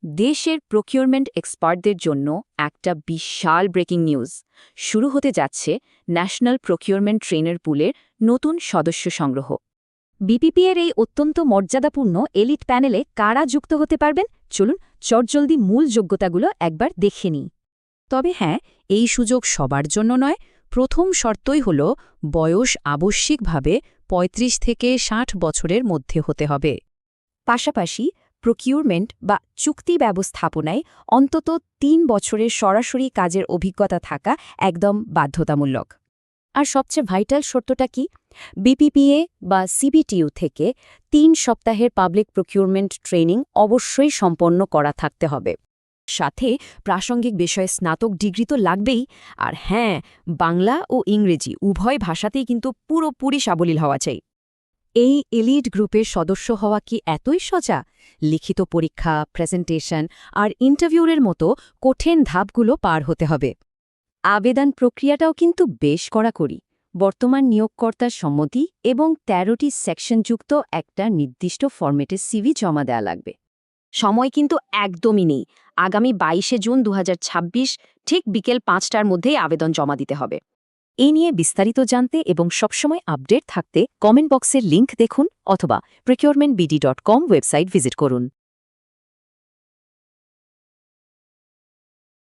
দেশের প্রকিউরমেন্ট এক্সপার্টদের জন্য একটা বিশাল ব্রেকিং নিউজ শুরু হতে যাচ্ছে ন্যাশনাল প্রকিউরমেন্ট ট্রেনার পুলের নতুন সদস্য সংগ্রহ। বিপিপি-এর এই অত্যন্ত মর্যাদাপূর্ণ এলিট প্যানেলে কারা যুক্ত হতে পারবেন চলুন চটজলদি মূল যোগ্যতাগুলো একবার দেখে নিই। তবে হ্যাঁ, এই সুযোগ সবার জন্য নয়। প্রথম শর্তই হল বয়স আবশ্যিকভাবে ৩৫ থেকে ৬০ বছরের মধ্যে হতে হবে। পাশাপাশি প্রকিউরমেন্ট বা চুক্তি ব্যবস্থাপনায় অন্তত ৩ বছরের সরাসরি কাজের অভিজ্ঞতা থাকা একদম বাধ্যতামূলক। আর সবচেয়ে ভাইটাল শর্তটা কি? বিপিপিএ বা সিবিটিইউ থেকে ৩ সপ্তাহের পাবলিক প্রকিউরমেন্ট ট্রেনিং অবশ্যই সম্পন্ন করা থাকতে হবে। সাথে প্রাসঙ্গিক বিষয়ে স্নাতক ডিগ্রি তো লাগবেই। আর হ্যাঁ, বাংলা ও ইংরেজি উভয় ভাষাতেই কিন্তু পুরোপুরি সাবলীল হওয়া চাই। এই এলিট গ্রুপের সদস্য হওয়া কি এতই সোজা? লিখিত পরীক্ষা, প্রেজেন্টেশন আর ইন্টারভিউয়ের মতো কঠিন ধাপগুলো পার হতে হবে। আবেদন প্রক্রিয়াটাও কিন্তু বেশ কড়াকড়ি। বর্তমান নিয়োগকর্তার সম্মতি এবং ১৩টি সেকশনযুক্ত একটা নির্দিষ্ট ফরম্যাটে সিভি জমা দেওয়া লাগবে। সময় কিন্তু একদমই নেই। আগামী ২২শে জুন ২০২৬ ঠিক বিকেল ৫টার মধ্যেই আবেদন জমা দিতে হবে। এই নিয়ে বিস্তারিত জানতে এবং সবসময় আপডেট থাকতে কমেন্ট বক্সের লিংক দেখুন অথবা procurement.bd.com ওয়েবসাইট ভিজিট করুন।